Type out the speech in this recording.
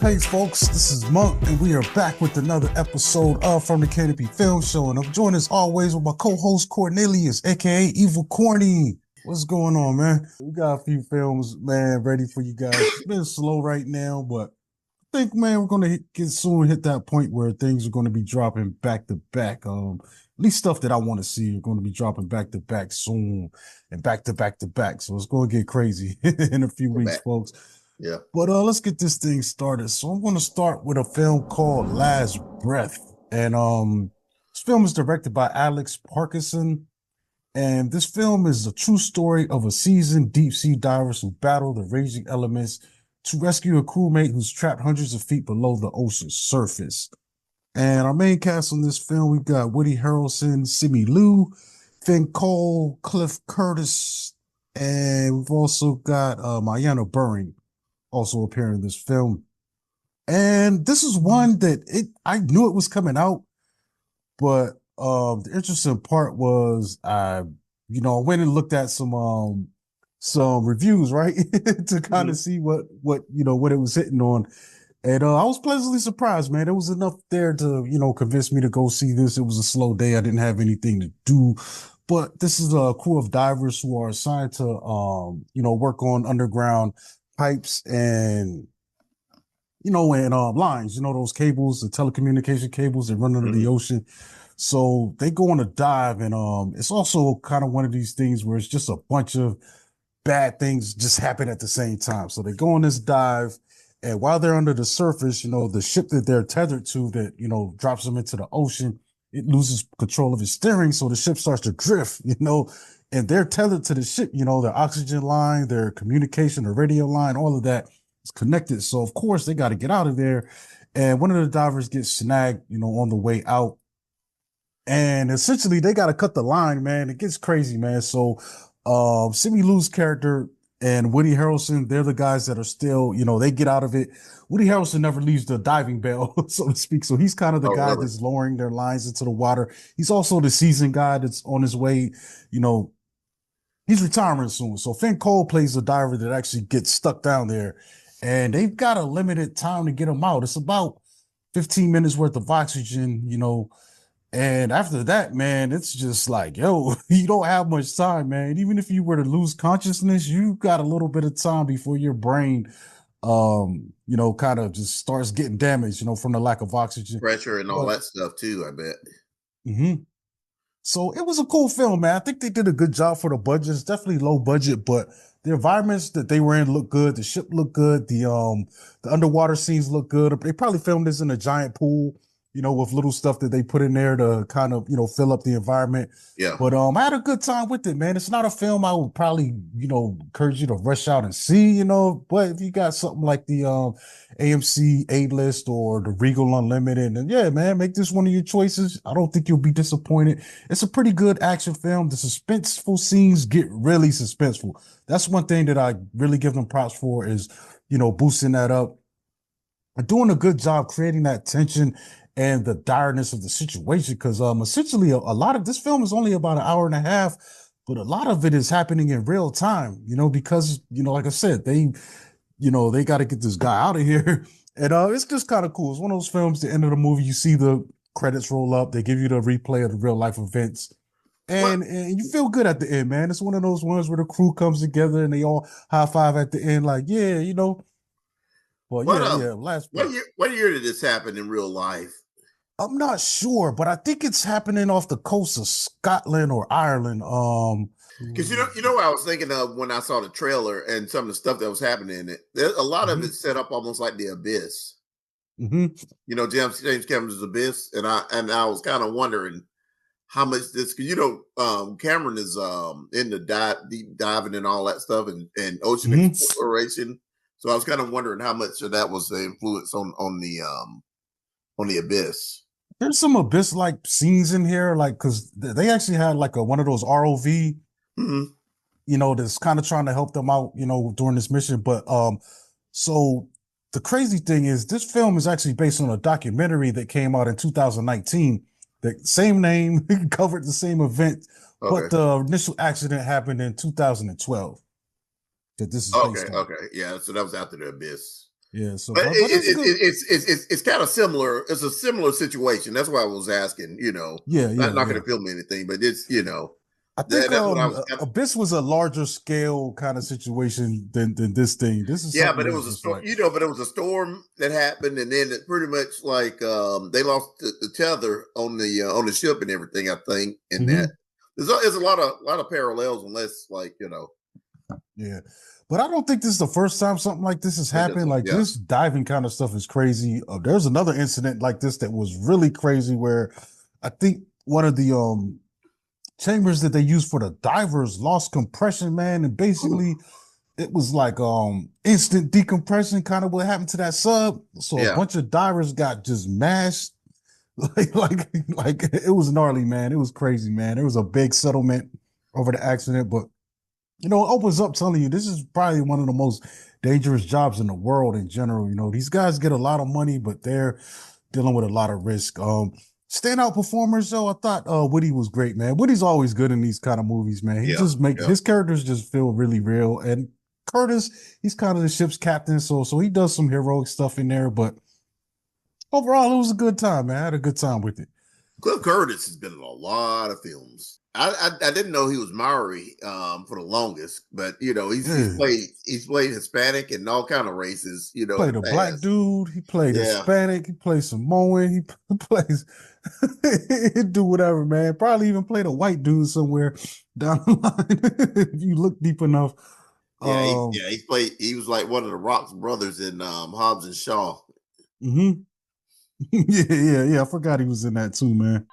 Hey folks, this is Monk, and we are back with another episode of From the Canopy Film Show, and I'm joined as always with my co-host Cornelius, aka Evil Corny. What's going on, man? We got a few films, man, ready for you guys. It's been slow right now, but I think, man, we're gonna hit that point where things are gonna be dropping back to back. At least stuff that I want to see are going to be dropping back to back soon, and back to back to back. So it's going to get crazy in a few weeks, folks. Yeah. But let's get this thing started. So I'm going to start with a film called Last Breath. And this film is directed by Alex Parkinson. And this film is a true story of a seasoned deep sea divers who battle the raging elements to rescue a crewmate who's trapped hundreds of feet below the ocean's surface. And our main cast on this film, we've got Woody Harrelson, Simu Liu, Finn Cole, Cliff Curtis, and we've also got Mariana Buring also appearing in this film. And this is one that I knew it was coming out, but the interesting part was I went and looked at some reviews, right? to kind of see what it was hitting on. And I was pleasantly surprised, man. There was enough there to, convince me to go see this. It was a slow day. I didn't have anything to do. But this is a crew of divers who are assigned to, work on underground pipes and lines, those cables, the telecommunication cables that run under the ocean. So they go on a dive, and it's also kind of one of these things where it's just a bunch of bad things just happen at the same time. So they go on this dive, and while they're under the surface, the ship that they're tethered to that, drops them into the ocean, it loses control of its steering. So the ship starts to drift, and they're tethered to the ship, their oxygen line, their communication, their radio line, all of that is connected. So of course they got to get out of there. And one of the divers gets snagged, on the way out. And essentially they got to cut the line, man. It gets crazy, man. So Simu Liu's character and Woody Harrelson, they're the guys that are still, they get out of it. Woody Harrelson never leaves the diving bell, so to speak. So he's kind of the guy that's lowering their lines into the water. He's also the seasoned guy that's on his way, he's retiring soon. So Finn Cole plays a diver that actually gets stuck down there, and they've got a limited time to get him out. It's about 15 minutes worth of oxygen, and after that, man, it's just like, yo, you don't have much time, man. Even if you were to lose consciousness, you got a little bit of time before your brain, kind of just starts getting damaged, from the lack of oxygen. Pressure and all that stuff too, I bet. Mm-hmm. So it was a cool film, man. I think they did a good job for the budget. It's definitely low budget, but the environments that they were in looked good. The ship looked good. The underwater scenes look good. They probably filmed this in a giant pool, with little stuff that they put in there to kind of, fill up the environment. Yeah. But I had a good time with it, man. It's not a film I would probably, encourage you to rush out and see, but if you got something like the AMC A-List or the Regal Unlimited, and yeah, man, make this one of your choices. I don't think you'll be disappointed. It's a pretty good action film. The suspenseful scenes get really suspenseful. That's one thing that I really give them props for is, boosting that up and doing a good job creating that tension and the direness of the situation. Because essentially a lot of this film is only about an hour and a half, but a lot of it is happening in real time, because, like I said, they got to get this guy out of here. And it's just kind of cool. It's one of those films, the end of the movie, you see the credits roll up, they give you the replay of the real life events. And you feel good at the end, man. It's one of those ones where the crew comes together and they all high five at the end, like, yeah, Well, what year did this happen in real life? I'm not sure, but I think it's happening off the coast of Scotland or Ireland. Because you know what I was thinking of when I saw the trailer and some of the stuff that was happening in it. There's a lot of it set up almost like the Abyss. Mm-hmm. James Cameron's Abyss, and I was kind of wondering how much this, because Cameron is into deep diving and all that stuff and ocean exploration. So I was kind of wondering how much of that was the influence on the Abyss. There's some Abyss-like scenes in here, like, because they actually had like one of those ROV, that's kind of trying to help them out, during this mission. But so the crazy thing is this film is actually based on a documentary that came out in 2019. The same name, covered the same event, but the initial accident happened in 2012. That this is okay. Yeah, so that was after the Abyss. Yeah. So, But but it's good. it's kind of similar. It's a similar situation. That's why I was asking. Yeah, Not yeah, not going yeah. to film anything, but it's I think that's what I was kind of. Abyss was a larger scale kind of situation than this thing. This is Yeah, something but it that's was a just storm. like, But it was a storm that happened, and then it pretty much like they lost the tether on the ship and everything. I think, and that mhm. there's a lot of parallels, unless like Yeah. But I don't think this is the first time something like this has happened. Like yeah. this diving kind of stuff is crazy. There's another incident like this that was really crazy where I think one of the chambers that they use for the divers lost compression, man, and Ooh, basically it was like instant decompression, kind of what happened to that sub. So a yeah. bunch of divers got just mashed. Like it was gnarly, man. It was crazy, man. There was a big settlement over the accident, but it opens up telling you this is probably one of the most dangerous jobs in the world in general. These guys get a lot of money, but they're dealing with a lot of risk. Standout performers, though, I thought Woody was great, man. Woody's always good in these kind of movies, man. He Yeah, just make yeah. his characters just feel really real. And Curtis, he's kind of the ship's captain, so he does some heroic stuff in there. But overall, it was a good time, man. I had a good time with it. Cliff Curtis has been in a lot of films. I didn't know he was Maori for the longest, but Yeah. he's played Hispanic and all kind of races, in Played the a black past. dude. He played Yeah, Hispanic. He played Samoan. He plays. He do whatever, man. Probably even played a white dude somewhere down the line if you look deep enough. yeah, Um, he played. He was like one of the Rock's brothers in Hobbs and Shaw. mhm. Yeah, yeah, yeah. I forgot he was in that too, man.